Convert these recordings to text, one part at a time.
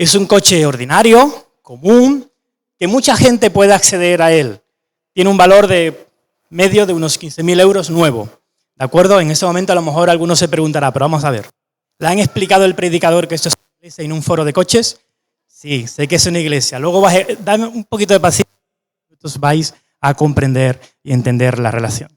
Es un coche ordinario, común, que mucha gente puede acceder a él. Tiene un valor de medio de unos 15.000 euros nuevo. ¿De acuerdo? En ese momento a lo mejor alguno se preguntará, pero vamos a ver. ¿Le han explicado el predicador que esto es una iglesia en un foro de coches? Sí, sé que es una iglesia. Luego dame un poquito de paciencia, entonces vais a comprender y entender la relación.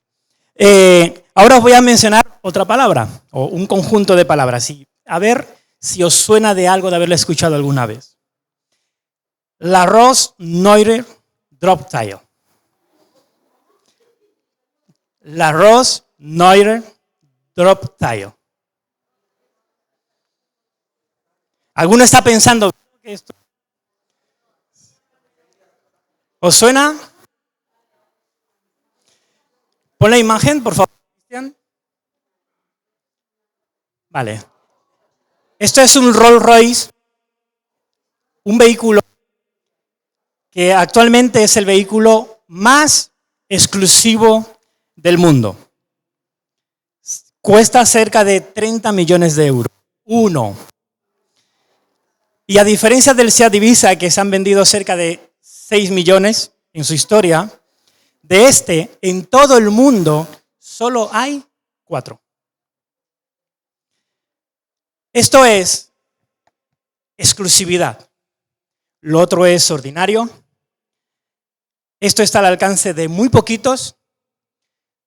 Ahora os voy a mencionar otra palabra, o un conjunto de palabras. Y a ver si os suena de algo de haberla escuchado alguna vez. La Ross-Neurer Drop Tile. La Ross-Neurer Drop Tile. ¿Alguno está pensando que esto? ¿Os suena? Pon la imagen, por favor, Cristian. Vale. Esto es un Rolls Royce, un vehículo que actualmente es el vehículo más exclusivo del mundo. Cuesta cerca de 30 millones de euros. Uno. Y a diferencia del Seat Ibiza, que se han vendido cerca de 6 millones en su historia, de este, en todo el mundo, solo hay 4. Esto es exclusividad. Lo otro es ordinario. Esto está al alcance de muy poquitos.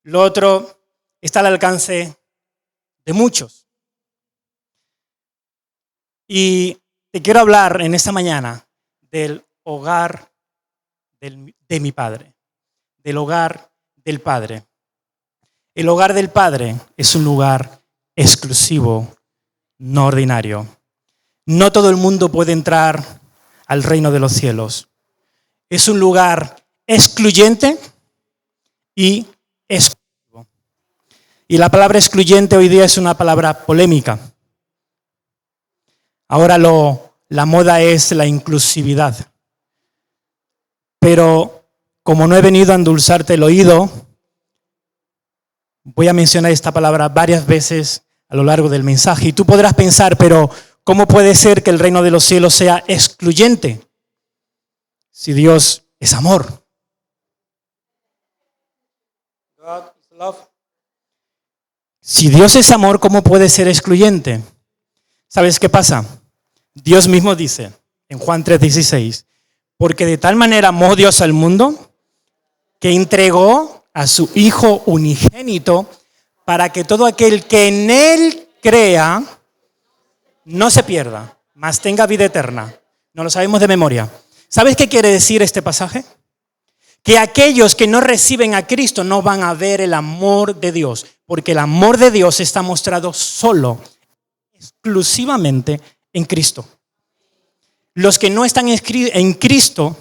Lo otro está al alcance de muchos. Y te quiero hablar en esta mañana del hogar de mi Padre, del hogar del Padre. El hogar del Padre es un lugar exclusivo, no ordinario. No todo el mundo puede entrar al reino de los cielos. Es un lugar excluyente y exclusivo. Y la palabra excluyente hoy día es una palabra polémica. Ahora la moda es la inclusividad. Pero como no he venido a endulzarte el oído, voy a mencionar esta palabra varias veces a lo largo del mensaje. Y tú podrás pensar, pero ¿cómo puede ser que el reino de los cielos sea excluyente si Dios es amor? God is love. Si Dios es amor, ¿cómo puede ser excluyente? ¿Sabes qué pasa? Dios mismo dice en Juan 3:16, porque de tal manera amó Dios al mundo que entregó a su Hijo unigénito para que todo aquel que en Él crea no se pierda, mas tenga vida eterna. No lo sabemos de memoria. ¿Sabes qué quiere decir este pasaje? Que aquellos que no reciben a Cristo no van a ver el amor de Dios, porque el amor de Dios está mostrado solo, exclusivamente en Cristo. Los que no están en Cristo,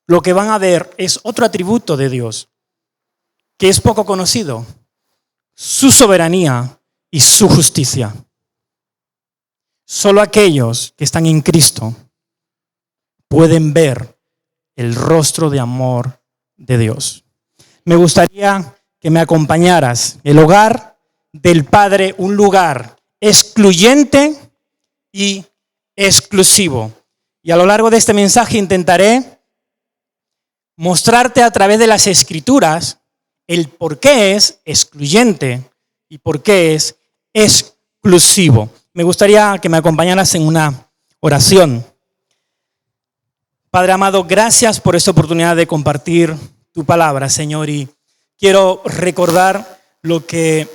lo que van a ver es otro atributo de Dios, que es poco conocido: su soberanía y su justicia. Solo aquellos que están en Cristo pueden ver el rostro de amor de Dios. Me gustaría que me acompañaras. El hogar del Padre, un lugar excluyente y exclusivo. Y a lo largo de este mensaje intentaré mostrarte a través de las Escrituras el por qué es excluyente y por qué es exclusivo. Me gustaría que me acompañaras en una oración. Padre amado, gracias por esta oportunidad de compartir tu palabra, Señor, y quiero recordar lo que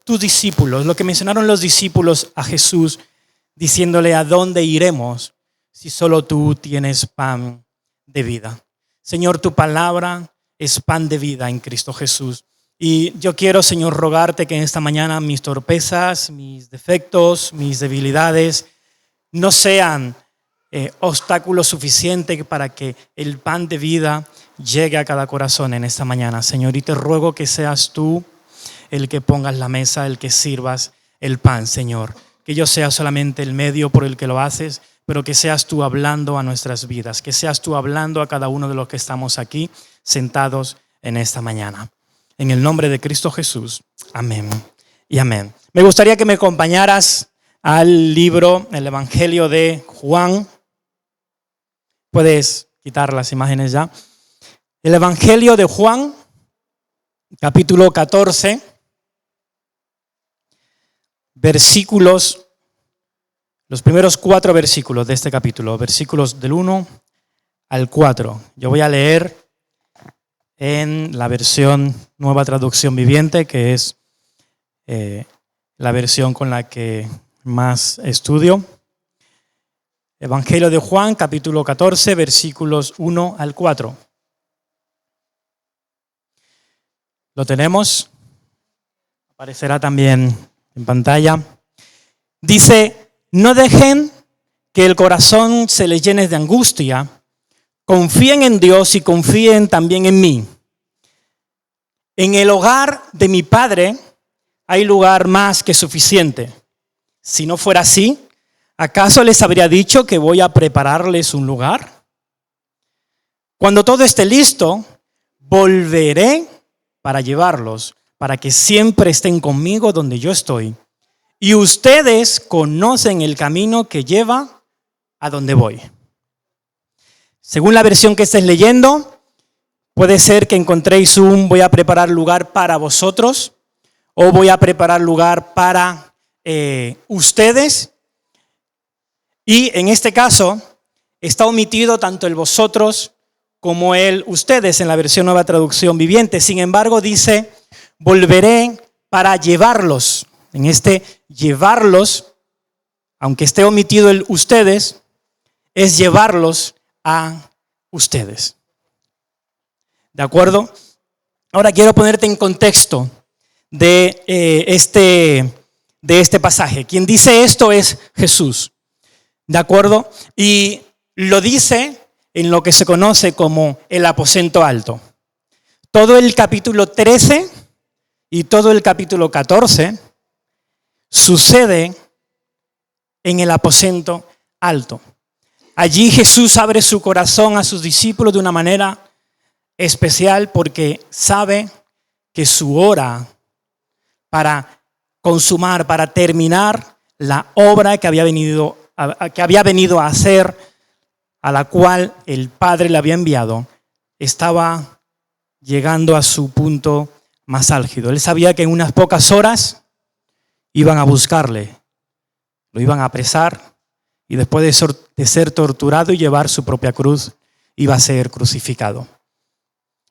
tus discípulos, lo que mencionaron los discípulos a Jesús, diciéndole: ¿a dónde iremos si solo tú tienes pan de vida? Señor, tu palabra es pan de vida en Cristo Jesús. Y yo quiero, Señor, rogarte que en esta mañana mis torpezas, mis defectos, mis debilidades no sean obstáculo suficiente para que el pan de vida llegue a cada corazón en esta mañana, Señor. Y te ruego que seas tú el que pongas la mesa, el que sirvas el pan, Señor. Que yo sea solamente el medio por el que lo haces, pero que seas tú hablando a nuestras vidas, que seas tú hablando a cada uno de los que estamos aquí sentados en esta mañana. En el nombre de Cristo Jesús. Amén y amén. Me gustaría que me acompañaras al libro, el Evangelio de Juan. Puedes quitar las imágenes ya. El Evangelio de Juan, capítulo 14, versículos, los primeros 4 versículos de este capítulo, versículos del 1 al 4. Yo voy a leer en la versión Nueva Traducción Viviente, que es la versión con la que más estudio. Evangelio de Juan, capítulo 14, versículos 1 al 4. ¿Lo tenemos? Aparecerá también en pantalla. Dice: no dejen que el corazón se les llene de angustia. Confíen en Dios y confíen también en mí. En el hogar de mi Padre hay lugar más que suficiente. Si no fuera así, ¿acaso les habría dicho que voy a prepararles un lugar? Cuando todo esté listo, volveré para llevarlos, para que siempre estén conmigo donde yo estoy. Y ustedes conocen el camino que lleva a donde voy. Según la versión que estés leyendo, puede ser que encontréis un voy a preparar lugar para vosotros o voy a preparar lugar para ustedes. Y en este caso está omitido tanto el vosotros como el ustedes en la versión Nueva Traducción Viviente. Sin embargo, dice: volveré para llevarlos. En este llevarlos, aunque esté omitido el ustedes, es llevarlos a ustedes. ¿De acuerdo? Ahora quiero ponerte en contexto de este pasaje. Quien dice esto es Jesús. ¿De acuerdo? Y lo dice en lo que se conoce como el aposento alto. Todo el capítulo 13 y todo el capítulo 14 sucede en el aposento alto. Allí Jesús abre su corazón a sus discípulos de una manera especial porque sabe que su hora para consumar, para terminar la obra que había venido a hacer, a la cual el Padre le había enviado, estaba llegando a su punto más álgido. Él sabía que en unas pocas horas iban a buscarle, lo iban a apresar y después de ser torturado y llevar su propia cruz, iba a ser crucificado.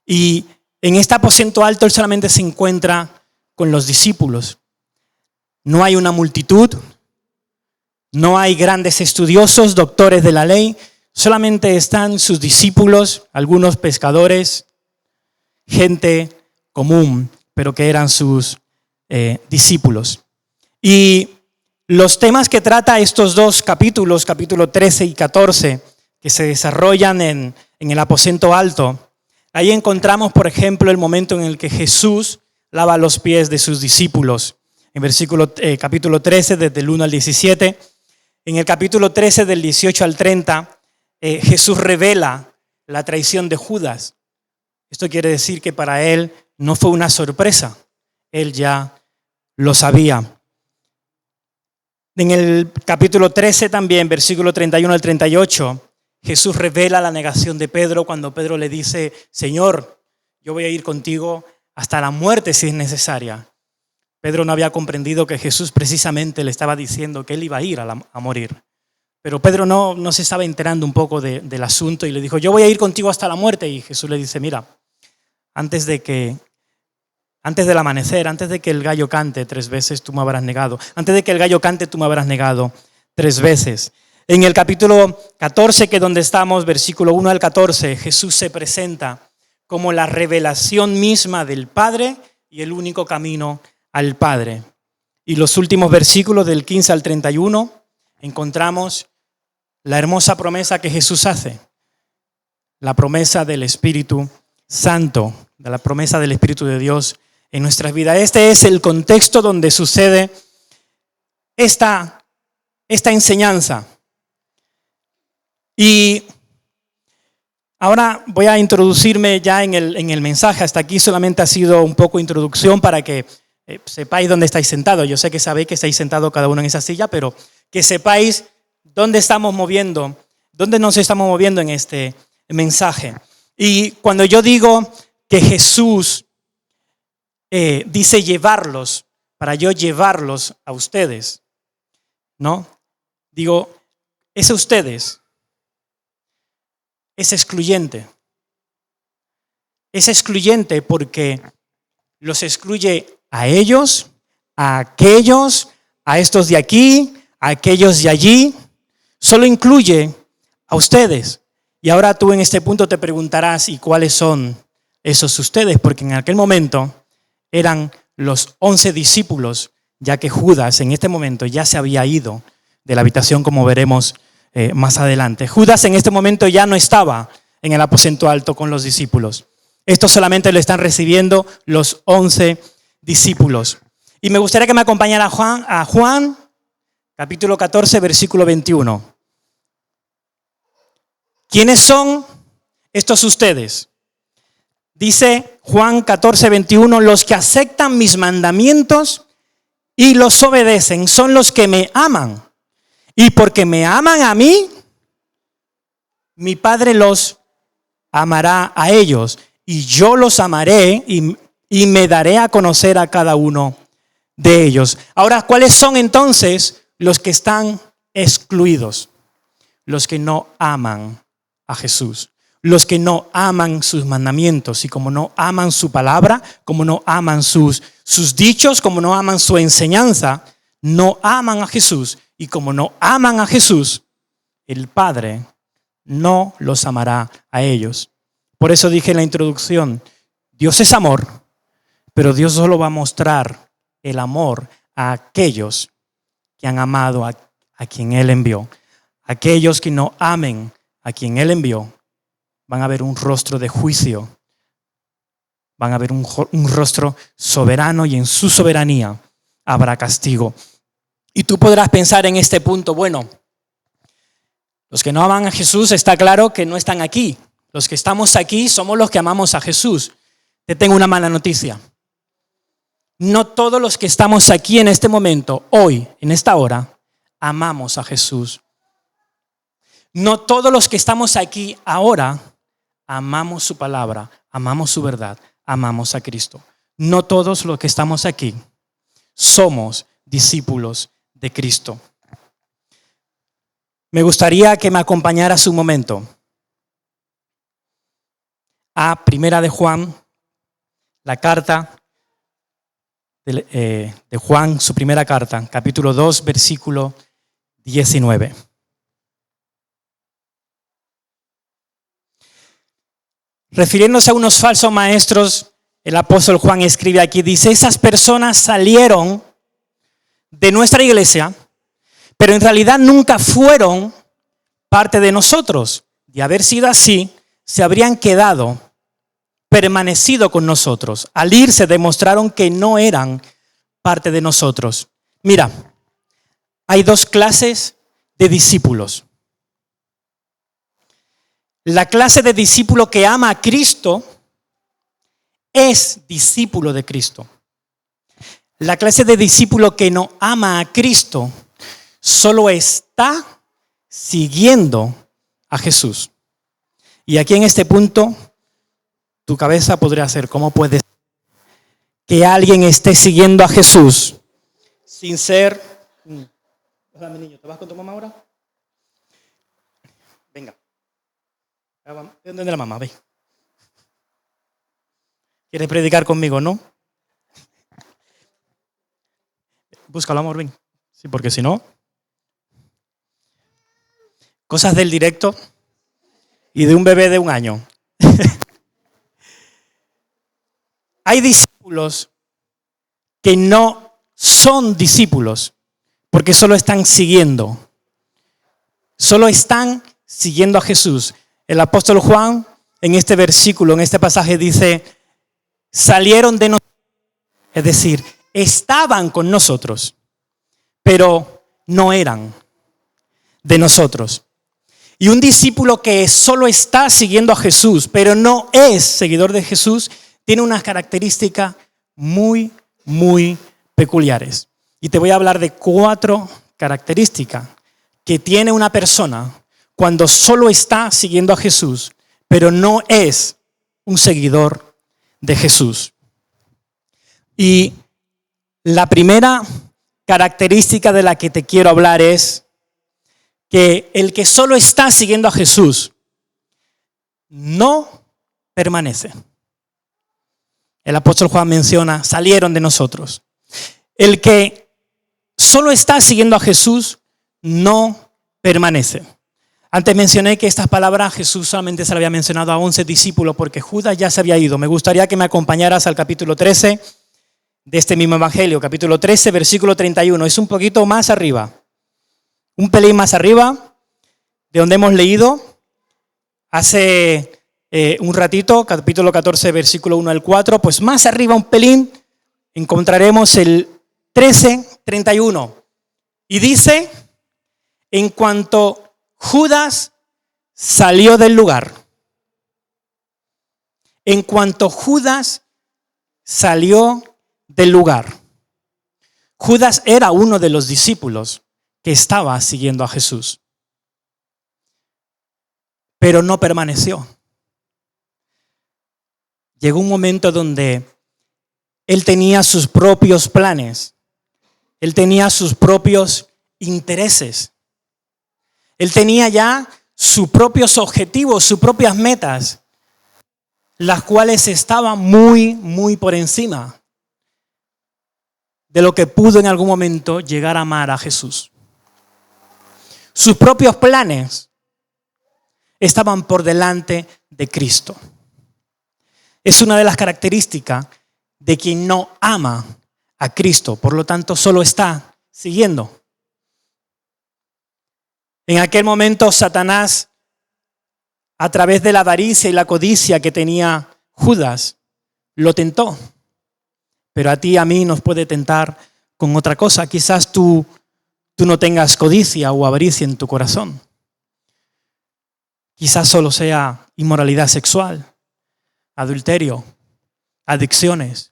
Y en este aposento alto él solamente se encuentra con los discípulos. No hay una multitud, no hay grandes estudiosos, doctores de la ley, solamente están sus discípulos, algunos pescadores, gente común, pero que eran sus discípulos. Y los temas que trata estos dos capítulos, capítulo 13 y 14, que se desarrollan en el aposento alto, ahí encontramos, por ejemplo, el momento en el que Jesús lava los pies de sus discípulos. En capítulo 13, desde el 1 al 17. En el capítulo 13, del 18 al 30, Jesús revela la traición de Judas. Esto quiere decir que para él no fue una sorpresa. Él ya lo sabía. En el capítulo 13 también, versículo 31 al 38, Jesús revela la negación de Pedro cuando Pedro le dice: Señor, yo voy a ir contigo hasta la muerte si es necesaria. Pedro no había comprendido que Jesús precisamente le estaba diciendo que él iba a ir a morir. Pero Pedro no se estaba enterando un poco del asunto y le dijo: yo voy a ir contigo hasta la muerte. Y Jesús le dice: mira, antes del amanecer, antes de que el gallo cante 3 veces, tú me habrás negado. Antes de que el gallo cante, tú me habrás negado 3 veces. En el capítulo 14, que es donde estamos, versículo 1 al 14, Jesús se presenta como la revelación misma del Padre y el único camino al Padre. Y los últimos versículos del 15 al 31 encontramos la hermosa promesa que Jesús hace. La promesa del Espíritu Santo, de la promesa del Espíritu de Dios en nuestras vidas. Este es el contexto donde sucede esta enseñanza. Y ahora voy a introducirme ya en el mensaje. Hasta aquí solamente ha sido un poco introducción para que sepáis dónde estáis sentados. Yo sé que sabéis que estáis sentados cada uno en esa silla, pero que sepáis dónde estamos moviendo, dónde nos estamos moviendo en este mensaje. Y cuando yo digo que Jesús dice llevarlos, para yo llevarlos a ustedes, ¿no? Digo, ese ustedes es excluyente. Es excluyente porque los excluye a ellos, a aquellos, a estos de aquí, a aquellos de allí. Solo incluye a ustedes. Y ahora tú en este punto te preguntarás, ¿y cuáles son esos ustedes? Porque en aquel momento eran los 11 discípulos, ya que Judas en este momento ya se había ido de la habitación, como veremos más adelante. Judas en este momento ya no estaba en el aposento alto con los discípulos. Esto solamente lo están recibiendo los 11 discípulos. Y me gustaría que me acompañara a Juan, capítulo 14, versículo 21. ¿Quiénes son estos ustedes? Dice Juan 14, 21, los que aceptan mis mandamientos y los obedecen son los que me aman. Y porque me aman a mí, mi Padre los amará a ellos. Y yo los amaré y me daré a conocer a cada uno de ellos. Ahora, ¿cuáles son entonces los que están excluidos? Los que no aman a Jesús. Los que no aman sus mandamientos. Y como no aman su palabra, como no aman sus dichos, como no aman su enseñanza, no aman a Jesús. Y como no aman a Jesús, el Padre no los amará a ellos. Por eso dije en la introducción, Dios es amor, pero Dios solo va a mostrar el amor a aquellos que han amado a quien Él envió. Aquellos que no amen a quien Él envió, van a ver un rostro de juicio, van a ver un rostro soberano y en su soberanía habrá castigo. Y tú podrás pensar en este punto, bueno, los que no aman a Jesús está claro que no están aquí. Los que estamos aquí somos los que amamos a Jesús. Te tengo una mala noticia. No todos los que estamos aquí en este momento, hoy, en esta hora, amamos a Jesús. No todos los que estamos aquí ahora amamos su palabra, amamos su verdad, amamos a Cristo. No todos los que estamos aquí somos discípulos de Cristo. Me gustaría que me acompañaras un momento a Primera de Juan, la carta de Juan, su primera carta, capítulo 2, versículo 19. Refiriéndose a unos falsos maestros, el apóstol Juan escribe aquí, dice, esas personas salieron de nuestra iglesia, pero en realidad nunca fueron parte de nosotros. De haber sido así, se habrían quedado, permanecido con nosotros. Al irse demostraron que no eran parte de nosotros. Mira, hay dos clases de discípulos. La clase de discípulo que ama a Cristo es discípulo de Cristo. La clase de discípulo que no ama a Cristo solo está siguiendo a Jesús. Y aquí en este punto, tu cabeza podría ser, ¿cómo puede ser que alguien esté siguiendo a Jesús sin ser... Hola, mi niño, ¿te vas con tu mamá ahora? Venga. ¿Dónde la mamá? Ve. ¿Quieres predicar conmigo, no? Búscalo, amor, ven. Sí, porque si no... Cosas del directo y de un bebé de 1 año. Hay discípulos que no son discípulos porque solo están siguiendo. Solo están siguiendo a Jesús. El apóstol Juan en este versículo, en este pasaje dice, salieron de nosotros. Es decir, estaban con nosotros, pero no eran de nosotros. Y un discípulo que solo está siguiendo a Jesús, pero no es seguidor de Jesús, tiene una característica muy muy peculiares. Y te voy a hablar de 4 características que tiene una persona cuando solo está siguiendo a Jesús, pero no es un seguidor de Jesús. Y la primera característica de la que te quiero hablar es que el que solo está siguiendo a Jesús no permanece. El apóstol Juan menciona, salieron de nosotros. El que solo está siguiendo a Jesús no permanece. Antes mencioné que estas palabras Jesús solamente se las había mencionado a 11 discípulos porque Judas ya se había ido. Me gustaría que me acompañaras al capítulo 13 de este mismo evangelio, capítulo 13, versículo 31. Es un poquito más arriba, un pelín más arriba de donde hemos leído hace un ratito, capítulo 14, versículo 1 al 4. Pues más arriba un pelín encontraremos el 13, 31. Y dice, en cuanto Judas salió del lugar, en cuanto Judas salió del lugar. Judas era uno de los discípulos que estaba siguiendo a Jesús, pero no permaneció. Llegó un momento donde él tenía sus propios planes, él tenía sus propios intereses, él tenía ya sus propios objetivos, sus propias metas, las cuales estaban muy por encima de lo que pudo en algún momento llegar a amar a Jesús. Sus propios planes estaban por delante de Cristo. Es una de las características de quien no ama a Cristo, por lo tanto solo está siguiendo. En aquel momento Satanás, a través de la avaricia y la codicia que tenía Judas, lo tentó. Pero a ti y a mí nos puede tentar con otra cosa. Quizás tú no tengas codicia o avaricia en tu corazón. Quizás solo sea inmoralidad sexual, adulterio, adicciones,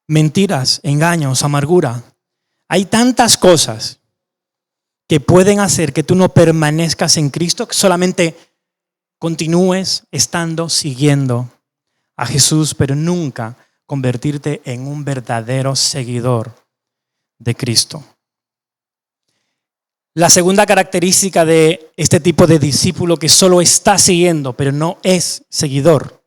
mentiras, engaños, amargura. Hay tantas cosas que pueden hacer que tú no permanezcas en Cristo, que solamente continúes estando siguiendo a Jesús, pero nunca convertirte en un verdadero seguidor de Cristo. La segunda característica de este tipo de discípulo que solo está siguiendo, pero no es seguidor,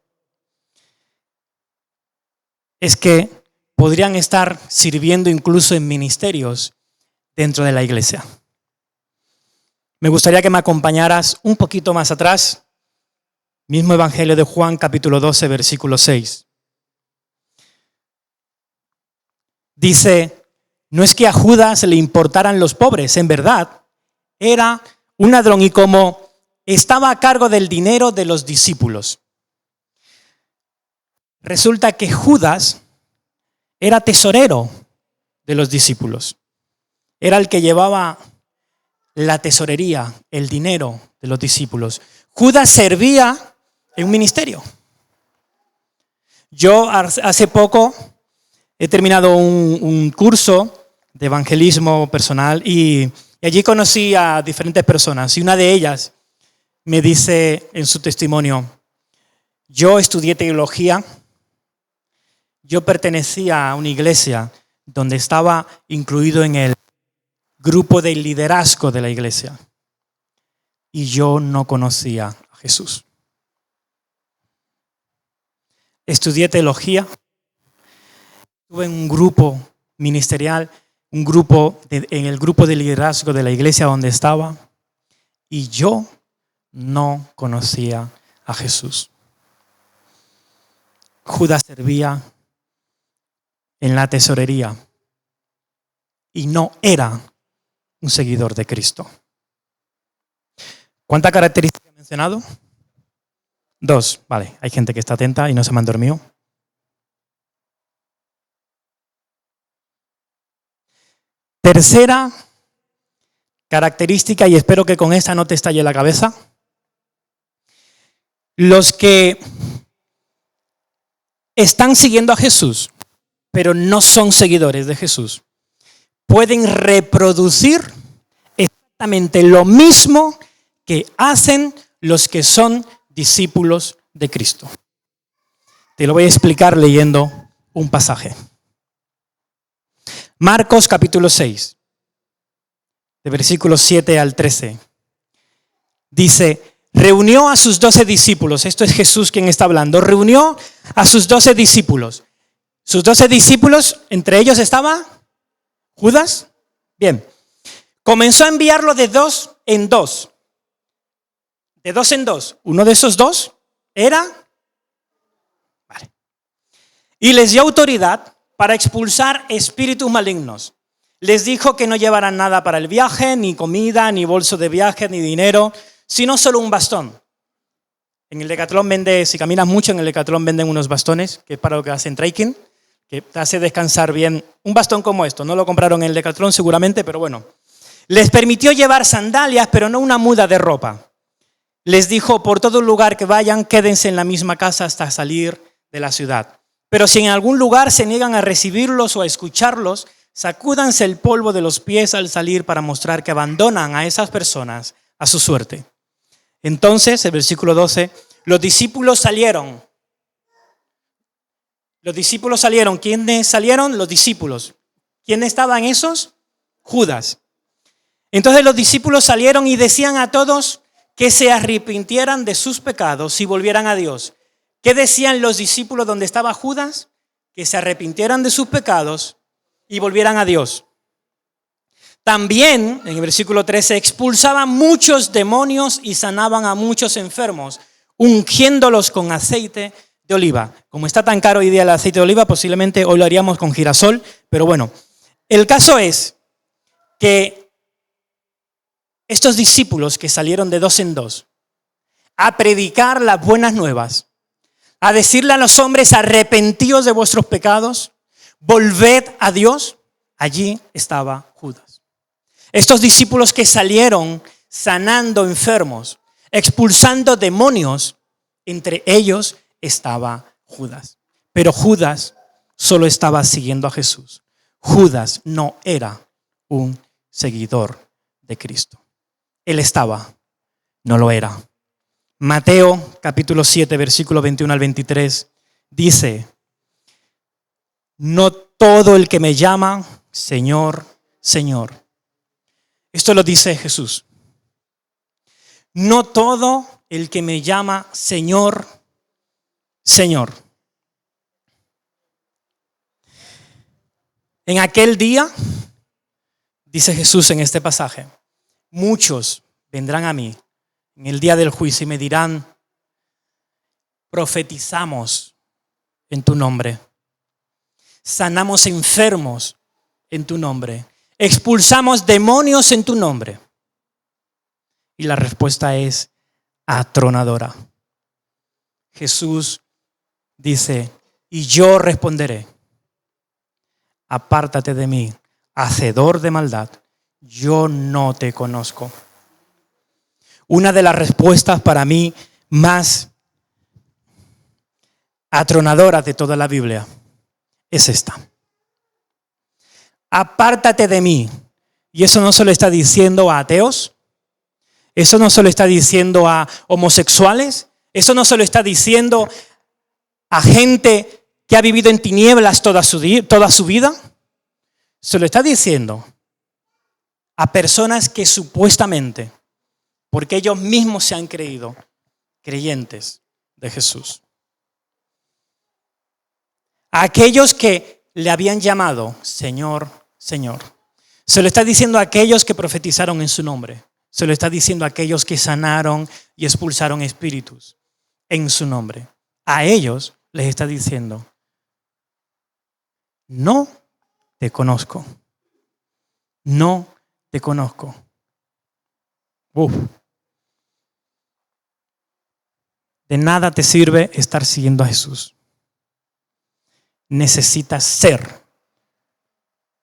es que podrían estar sirviendo incluso en ministerios dentro de la iglesia. Me gustaría que me acompañaras un poquito más atrás, mismo Evangelio de Juan, capítulo 12, versículo 6. Dice, no es que a Judas le importaran los pobres, en verdad, era un ladrón y como estaba a cargo del dinero de los discípulos. Resulta que Judas era tesorero de los discípulos. Era el que llevaba la tesorería, el dinero de los discípulos. Judas servía en un ministerio. Yo hace poco he terminado un curso de evangelismo personal y allí conocí a diferentes personas y una de ellas me dice en su testimonio, yo estudié teología, yo pertenecía a una iglesia donde estaba incluido en el grupo de liderazgo de la iglesia y yo no conocía a Jesús. Estudié teología, estuve en un grupo ministerial, en el grupo de liderazgo de la iglesia donde estaba y yo no conocía a Jesús. Judas servía en la tesorería y no era un seguidor de Cristo. ¿Cuántas características he mencionado? 2, vale, hay gente que está atenta y no se me han dormido. Tercera característica, y espero que con esta no te estalle la cabeza. Los que están siguiendo a Jesús, pero no son seguidores de Jesús, pueden reproducir exactamente lo mismo que hacen los que son discípulos de Cristo. Te lo voy a explicar leyendo un pasaje. Marcos capítulo 6, de versículos 7 al 13. Dice, reunió a sus 12 discípulos. Esto es Jesús quien está hablando. Reunió a sus 12 discípulos. Sus 12 discípulos, entre ellos estaba Judas. Bien. Comenzó a enviarlo de dos en dos. De dos en dos. Uno de esos dos era... Vale. Y les dio autoridad para expulsar espíritus malignos. Les dijo que no llevaran nada para el viaje, ni comida, ni bolso de viaje, ni dinero, sino solo un bastón. En el Decathlon si caminas mucho, en el Decathlon venden unos bastones, que es para lo que hacen trekking, que te hace descansar bien. Un bastón como esto, no lo compraron en el Decathlon seguramente, pero bueno. Les permitió llevar sandalias, pero no una muda de ropa. Les dijo, por todo lugar que vayan, quédense en la misma casa hasta salir de la ciudad. Pero si en algún lugar se niegan a recibirlos o a escucharlos, sacúdanse el polvo de los pies al salir para mostrar que abandonan a esas personas a su suerte. Entonces, el versículo 12, los discípulos salieron. Los discípulos salieron. ¿Quiénes salieron? Los discípulos. ¿Quiénes estaban esos? Judas. Entonces los discípulos salieron y decían a todos que se arrepintieran de sus pecados y volvieran a Dios. ¿Qué decían los discípulos donde estaba Judas? Que se arrepintieran de sus pecados y volvieran a Dios. También, en el versículo 13, expulsaban muchos demonios y sanaban a muchos enfermos, ungiéndolos con aceite de oliva. Como está tan caro hoy día el aceite de oliva, posiblemente hoy lo haríamos con girasol, pero bueno. El caso es que estos discípulos que salieron de dos en dos a predicar las buenas nuevas, a decirle a los hombres, arrepentíos de vuestros pecados, volved a Dios, allí estaba Judas. Estos discípulos que salieron sanando enfermos, expulsando demonios, entre ellos estaba Judas. Pero Judas solo estaba siguiendo a Jesús. Judas no era un seguidor de Cristo. Él estaba, no lo era. Mateo capítulo 7, versículo 21 al 23 dice, no todo el que me llama Señor, Señor. Esto lo dice Jesús. No todo el que me llama Señor, Señor. En aquel día, dice Jesús en este pasaje, muchos vendrán a mí en el día del juicio y me dirán, profetizamos en tu nombre, sanamos enfermos en tu nombre, expulsamos demonios en tu nombre. Y la respuesta es atronadora. Jesús dice, y yo responderé, apártate de mí, hacedor de maldad, yo no te conozco. Una de las respuestas para mí más atronadoras de toda la Biblia es esta. Apártate de mí. Y eso no se lo está diciendo a ateos, eso no se lo está diciendo a homosexuales, eso no se lo está diciendo a gente que ha vivido en tinieblas toda su vida. Se lo está diciendo a personas que supuestamente, porque ellos mismos se han creído creyentes de Jesús. A aquellos que le habían llamado Señor, Señor. Se lo está diciendo a aquellos que profetizaron en su nombre. Se lo está diciendo a aquellos que sanaron y expulsaron espíritus en su nombre. A ellos les está diciendo, no te conozco. No te conozco. De nada te sirve estar siguiendo a Jesús. Necesitas ser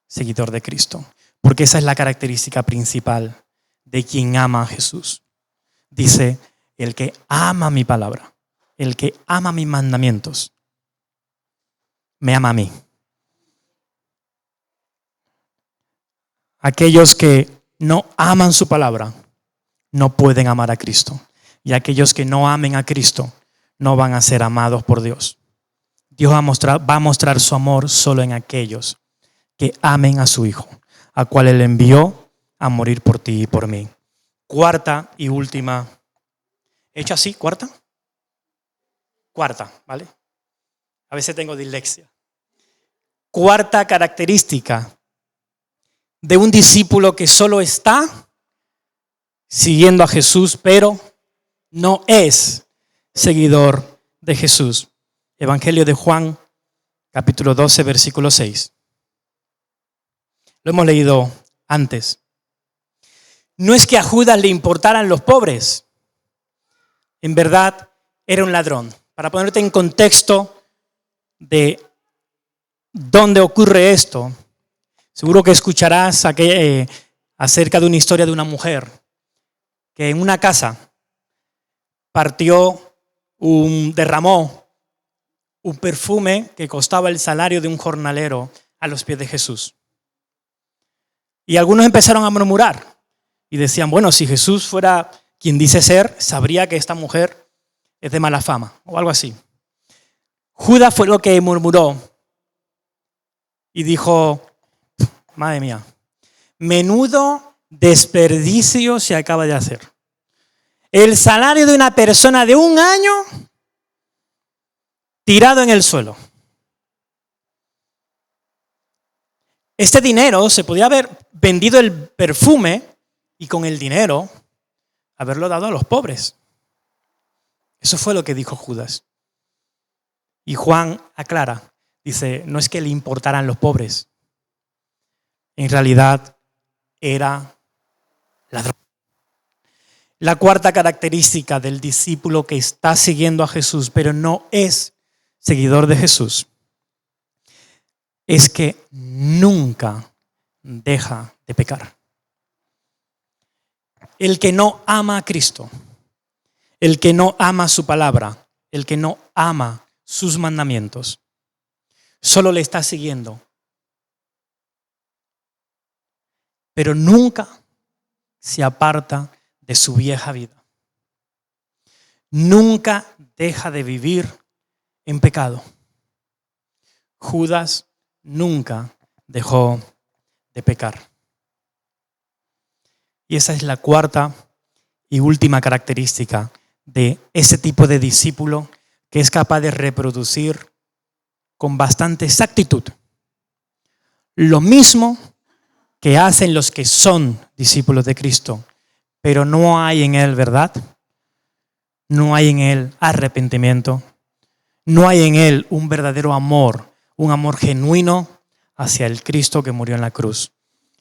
seguidor de Cristo, porque esa es la característica principal de quien ama a Jesús. Dice, el que ama mi palabra, el que ama mis mandamientos, me ama a mí. Aquellos que no aman su palabra no pueden amar a Cristo. Y aquellos que no amen a Cristo no van a ser amados por Dios. Dios va a mostrar su amor solo en aquellos que amen a su Hijo, a cual Él envió a morir por ti y por mí. Cuarta y última. ¿Hecho así? ¿Cuarta? Cuarta, ¿vale? A veces tengo dislexia. Cuarta característica de un discípulo que solo está siguiendo a Jesús, pero no es seguidor de Jesús. Evangelio de Juan, capítulo 12, versículo 6. Lo hemos leído antes. No es que a Judas le importaran los pobres. En verdad, era un ladrón. Para ponerte en contexto de dónde ocurre esto, seguro que escucharás acerca de una historia de una mujer que en una casa derramó un perfume que costaba el salario de un jornalero a los pies de Jesús. Y algunos empezaron a murmurar y decían, bueno, si Jesús fuera quien dice ser, sabría que esta mujer es de mala fama o algo así. Judas fue lo que murmuró y dijo, madre mía, menudo desperdicio se acaba de hacer. El salario de una persona de un año tirado en el suelo. Este dinero se podía haber vendido el perfume y con el dinero haberlo dado a los pobres. Eso fue lo que dijo Judas. Y Juan aclara, dice, no es que le importaran los pobres. En realidad era ladrón. La cuarta característica del discípulo que está siguiendo a Jesús, pero no es seguidor de Jesús, es que nunca deja de pecar. El que no ama a Cristo, el que no ama su palabra, el que no ama sus mandamientos, solo le está siguiendo, pero nunca se aparta de su vieja vida. Nunca deja de vivir en pecado. Judas nunca dejó de pecar. Y esa es la cuarta y última característica de ese tipo de discípulo que es capaz de reproducir con bastante exactitud lo mismo que hacen los que son discípulos de Cristo, pero no hay en él verdad, no hay en él arrepentimiento, no hay en él un verdadero amor, un amor genuino hacia el Cristo que murió en la cruz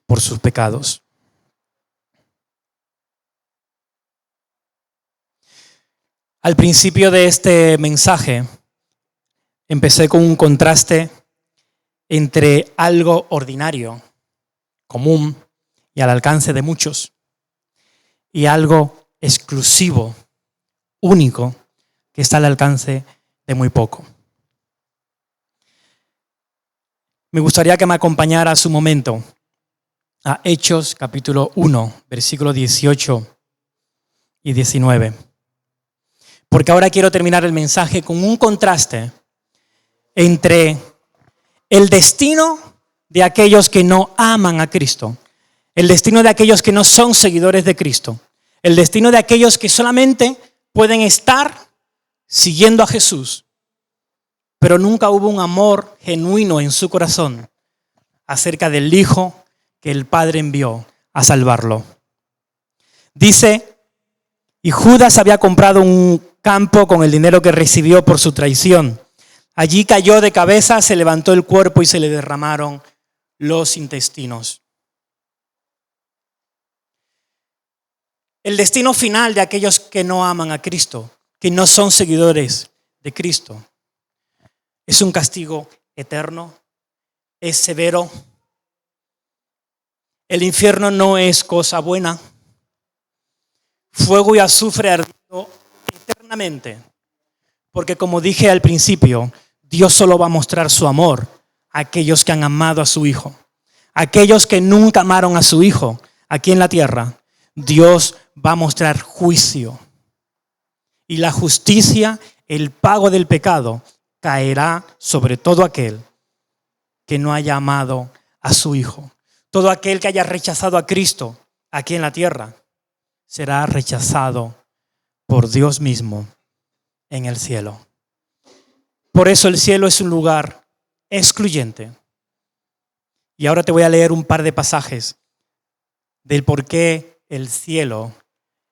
por sus pecados. Al principio de este mensaje empecé con un contraste entre algo ordinario, común y al alcance de muchos, y algo exclusivo, único, que está al alcance de muy poco. Me gustaría que me acompañara un momento a Hechos capítulo 1, versículos 18 y 19. Porque ahora quiero terminar el mensaje con un contraste entre el destino de aquellos que no aman a Cristo, el destino de aquellos que no son seguidores de Cristo, el destino de aquellos que solamente pueden estar siguiendo a Jesús, pero nunca hubo un amor genuino en su corazón acerca del Hijo que el Padre envió a salvarlo. Dice, y Judas había comprado un campo con el dinero que recibió por su traición. Allí cayó de cabeza, se levantó el cuerpo y se le derramaron los intestinos. El destino final de aquellos que no aman a Cristo, que no son seguidores de Cristo, es un castigo eterno, es severo. El infierno no es cosa buena. Fuego y azufre ardiendo eternamente. Porque como dije al principio, Dios solo va a mostrar su amor a aquellos que han amado a su Hijo. Aquellos que nunca amaron a su Hijo aquí en la tierra, Dios va a mostrar juicio. Y la justicia, el pago del pecado, caerá sobre todo aquel que no haya amado a su Hijo. Todo aquel que haya rechazado a Cristo aquí en la tierra será rechazado por Dios mismo en el cielo. Por eso el cielo es un lugar excluyente. Y ahora te voy a leer un par de pasajes del por qué el cielo,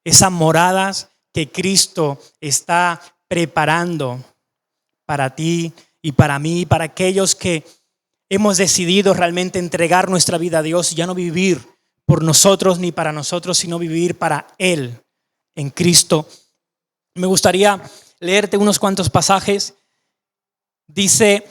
esas moradas que Cristo está preparando para ti y para mí, para aquellos que hemos decidido realmente entregar nuestra vida a Dios y ya no vivir por nosotros ni para nosotros, sino vivir para Él en Cristo. Me gustaría leerte unos cuantos pasajes. Dice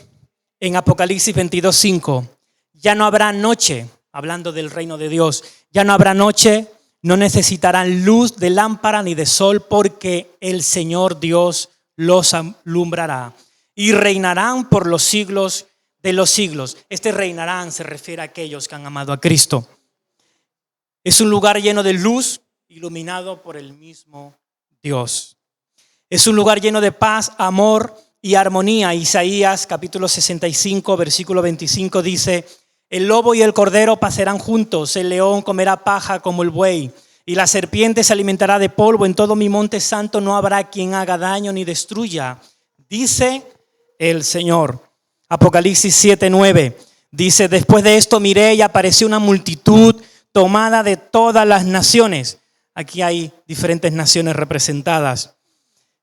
en Apocalipsis 22:5, ya no habrá noche, hablando del reino de Dios, ya no habrá noche, no necesitarán luz de lámpara ni de sol, porque el Señor Dios los alumbrará y reinarán por los siglos de los siglos. Este reinarán se refiere a aquellos que han amado a Cristo. Es un lugar lleno de luz, iluminado por el mismo Dios. Es un lugar lleno de paz, amor y armonía. Isaías capítulo 65, versículo 25 dice, el lobo y el cordero pasarán juntos, el león comerá paja como el buey, y la serpiente se alimentará de polvo. En todo mi monte santo no habrá quien haga daño ni destruya, dice el Señor. Apocalipsis 7:9 dice, después de esto miré y apareció una multitud tomada de todas las naciones. Aquí hay diferentes naciones representadas.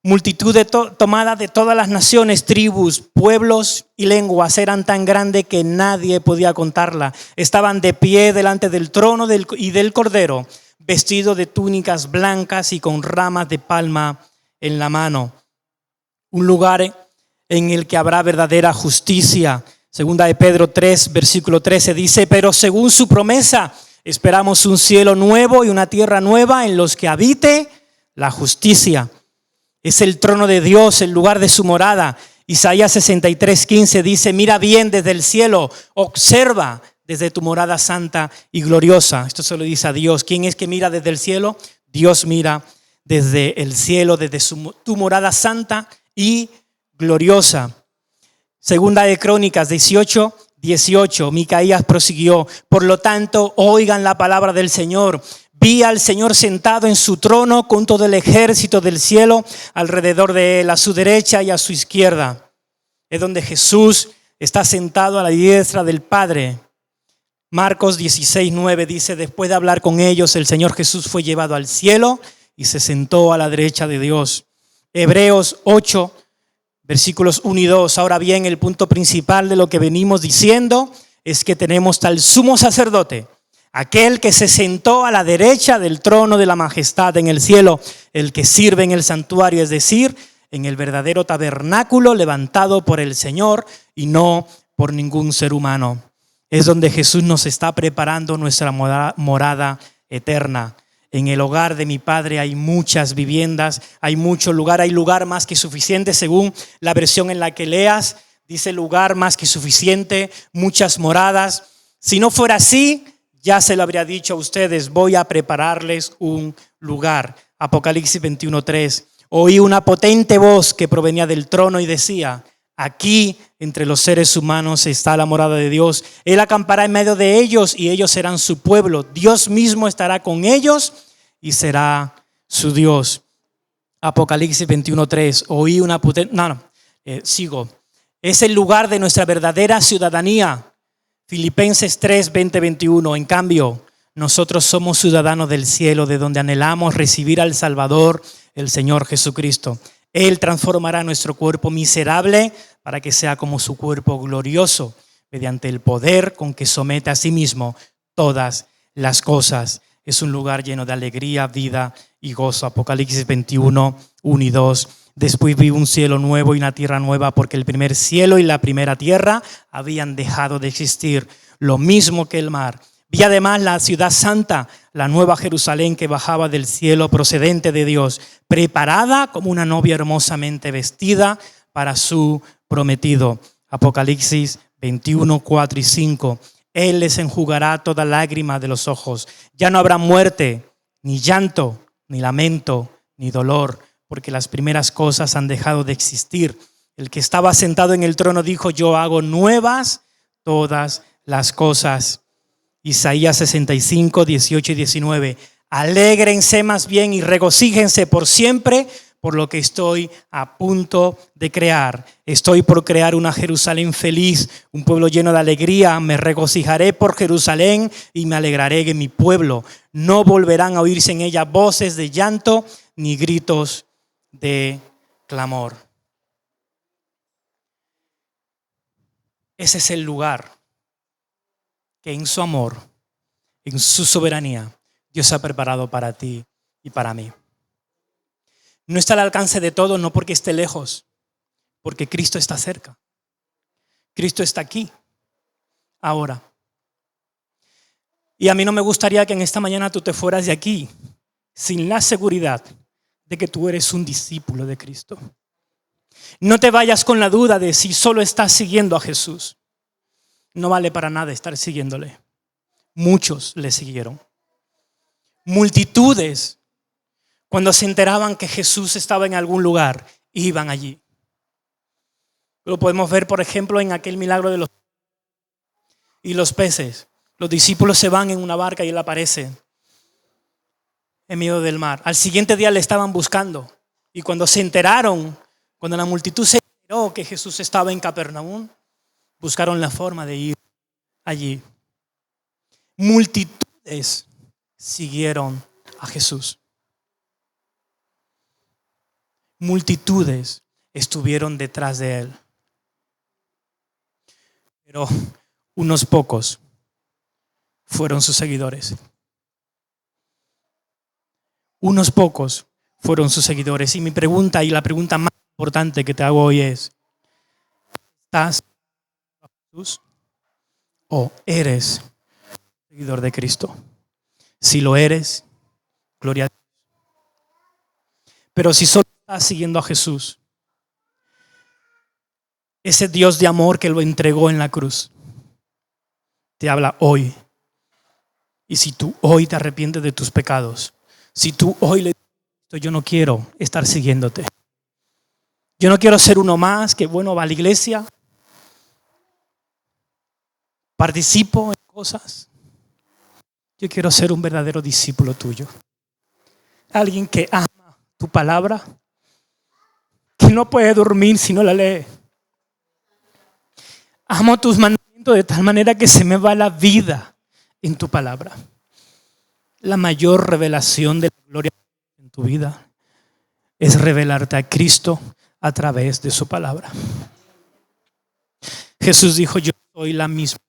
Multitud tomada de todas las naciones, tribus, pueblos y lenguas. Eran tan grandes que nadie podía contarla. Estaban de pie delante del trono y del Cordero, vestidos de túnicas blancas y con ramas de palma en la mano. Un lugar en el que habrá verdadera justicia. Segunda de Pedro 3, versículo 13 dice, pero según su promesa, esperamos un cielo nuevo y una tierra nueva en los que habite la justicia. Es el trono de Dios, el lugar de su morada. Isaías 63:15 dice, mira bien desde el cielo, observa desde tu morada santa y gloriosa. Esto se lo dice a Dios. ¿Quién es que mira desde el cielo? Dios mira desde el cielo, desde tu morada santa y gloriosa. Segunda de Crónicas 18:18, Micaías prosiguió, por lo tanto, oigan la palabra del Señor. Vi al Señor sentado en su trono con todo el ejército del cielo alrededor de él, a su derecha y a su izquierda. Es donde Jesús está sentado a la diestra del Padre. Marcos 16:9 dice, después de hablar con ellos, el Señor Jesús fue llevado al cielo y se sentó a la derecha de Dios. Hebreos 8, versículos 1 y 2. Ahora bien, el punto principal de lo que venimos diciendo es que tenemos tal sumo sacerdote, aquel que se sentó a la derecha del trono de la majestad en el cielo, el que sirve en el santuario, es decir, en el verdadero tabernáculo levantado por el Señor y no por ningún ser humano. Es donde Jesús nos está preparando nuestra morada eterna. En el hogar de mi Padre hay muchas viviendas, hay mucho lugar, hay lugar más que suficiente según la versión en la que leas. Dice lugar más que suficiente, muchas moradas. Si no fuera así, ya se lo habría dicho a ustedes, voy a prepararles un lugar. Apocalipsis 21:3. Oí una potente voz que provenía del trono y decía, aquí entre los seres humanos está la morada de Dios. Él acampará en medio de ellos y ellos serán su pueblo. Dios mismo estará con ellos y será su Dios. Apocalipsis 21:3. Oí una potente... sigo. Es el lugar de nuestra verdadera ciudadanía. Filipenses 3, 20, 21. En cambio, nosotros somos ciudadanos del cielo, de donde anhelamos recibir al Salvador, el Señor Jesucristo. Él transformará nuestro cuerpo miserable para que sea como su cuerpo glorioso, mediante el poder con que somete a sí mismo todas las cosas. Es un lugar lleno de alegría, vida y gozo. Apocalipsis 21, 1 y 2. Después vi un cielo nuevo y una tierra nueva, porque el primer cielo y la primera tierra habían dejado de existir, lo mismo que el mar. Vi además la ciudad santa, la nueva Jerusalén que bajaba del cielo procedente de Dios, preparada como una novia hermosamente vestida para su prometido. Apocalipsis 21, 4 y 5. Él les enjugará toda lágrima de los ojos. Ya no habrá muerte, ni llanto, ni lamento, ni dolor, porque las primeras cosas han dejado de existir. El que estaba sentado en el trono dijo: yo hago nuevas todas las cosas. Isaías 65, 18 y 19. Alégrense más bien y regocíjense por siempre por lo que estoy a punto de crear. Estoy por crear una Jerusalén feliz, un pueblo lleno de alegría. Me regocijaré por Jerusalén y me alegraré en mi pueblo. No volverán a oírse en ella voces de llanto ni gritos de clamor. Ese es el lugar que en su amor, en su soberanía, Dios ha preparado para ti y para mí. No está al alcance de todos, no porque esté lejos, porque Cristo está cerca. Cristo está aquí, ahora. Y a mí no me gustaría que en esta mañana tú te fueras de aquí sin la seguridad de que tú eres un discípulo de Cristo. No te vayas con la duda de si solo estás siguiendo a Jesús. No vale para nada estar siguiéndole. Muchos le siguieron. Multitudes, cuando se enteraban que Jesús estaba en algún lugar, iban allí. Lo podemos ver, por ejemplo, en aquel milagro de los peces. Los discípulos se van en una barca y él aparece en medio del mar. Al siguiente día le estaban buscando. Y cuando se enteraron, cuando la multitud se enteró que Jesús estaba en Capernaum, buscaron la forma de ir allí. Multitudes siguieron a Jesús. Multitudes estuvieron detrás de él. Pero unos pocos fueron sus seguidores. Unos pocos fueron sus seguidores. Y mi pregunta, y la pregunta más importante que te hago hoy es: ¿estás a Jesús o eres seguidor de Cristo? Si lo eres, gloria a Dios. Pero si solo estás siguiendo a Jesús, ese Dios de amor que lo entregó en la cruz te habla hoy. Y si tú hoy te arrepientes de tus pecados, si tú hoy le dices: yo no quiero estar siguiéndote, yo no quiero ser uno más que, bueno, va a la iglesia, participo en cosas, yo quiero ser un verdadero discípulo tuyo. Alguien que ama tu palabra, que no puede dormir si no la lee. Amo tus mandamientos de tal manera que se me va la vida en tu palabra. La mayor revelación de la gloria en tu vida es revelarte a Cristo a través de su palabra. Jesús dijo: yo soy la misma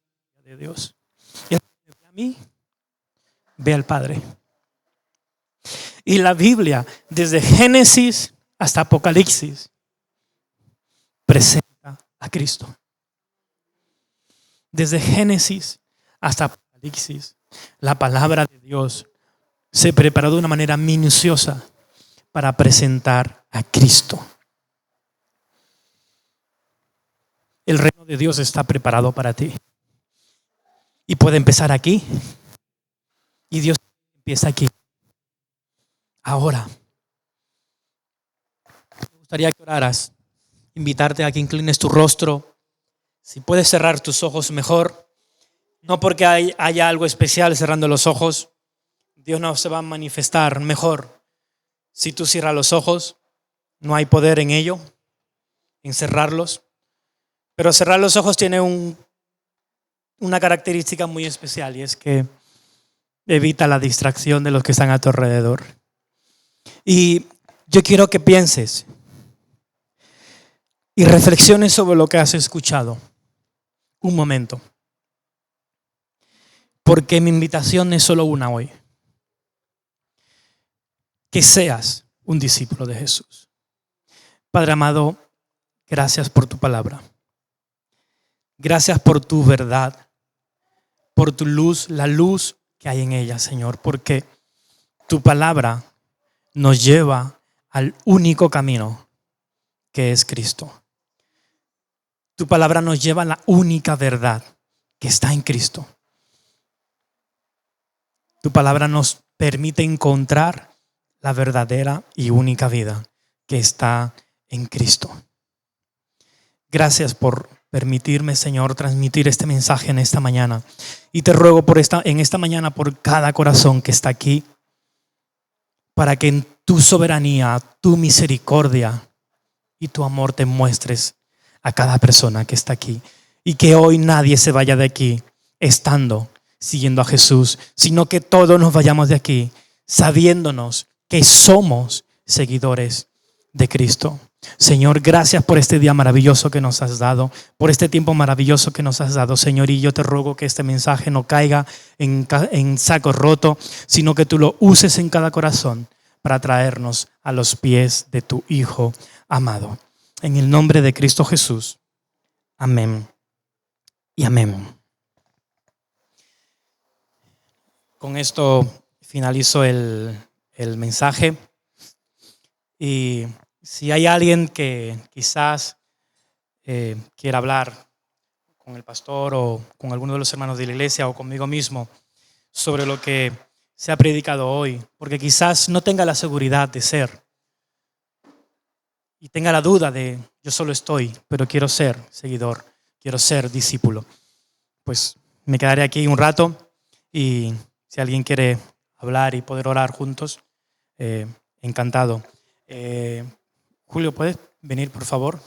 de Dios. Y el que ve a mí, ve al Padre. Y la Biblia, desde Génesis hasta Apocalipsis, presenta a Cristo. Desde Génesis hasta Apocalipsis, la palabra de Dios se preparó de una manera minuciosa para presentar a Cristo. El reino de Dios está preparado para ti. Y puede empezar aquí. Y Dios empieza aquí. Ahora. Me gustaría que oraras. Invitarte a que inclines tu rostro. Si puedes cerrar tus ojos, mejor. No porque haya algo especial cerrando los ojos. Dios no se va a manifestar mejor. Si tú cierras los ojos, no hay poder en ello, en cerrarlos. Pero cerrar los ojos tiene una característica muy especial, y es que evita la distracción de los que están a tu alrededor. Y yo quiero que pienses y reflexiones sobre lo que has escuchado. Un momento. Porque mi invitación es solo una hoy. Que seas un discípulo de Jesús. Padre amado, gracias por tu palabra. Gracias por tu verdad, por tu luz, la luz que hay en ella, Señor, porque tu palabra nos lleva al único camino, que es Cristo. Tu palabra nos lleva a la única verdad que está en Cristo. Tu palabra nos permite encontrar la verdadera y única vida que está en Cristo. Gracias por permitirme, Señor, transmitir este mensaje en esta mañana. Y te ruego en esta mañana por cada corazón que está aquí, para que en tu soberanía, tu misericordia y tu amor te muestres a cada persona que está aquí. Y que hoy nadie se vaya de aquí siguiendo a Jesús, sino que todos nos vayamos de aquí sabiéndonos que somos seguidores de Cristo. Señor, gracias por este día maravilloso que nos has dado, por este tiempo maravilloso que nos has dado, Señor. Y yo te ruego que este mensaje no caiga en saco roto, sino que tú lo uses en cada corazón para traernos a los pies de tu Hijo amado. En el nombre de Cristo Jesús. Amén y amén. Con esto finalizo el mensaje. Y si hay alguien que quizás quiera hablar con el pastor o con alguno de los hermanos de la iglesia o conmigo mismo sobre lo que se ha predicado hoy, porque quizás no tenga la seguridad de ser y tenga la duda de yo solo estoy, pero quiero ser seguidor, quiero ser discípulo, pues me quedaré aquí un rato y si alguien quiere hablar y poder orar juntos, encantado. Julio, ¿puedes venir, por favor?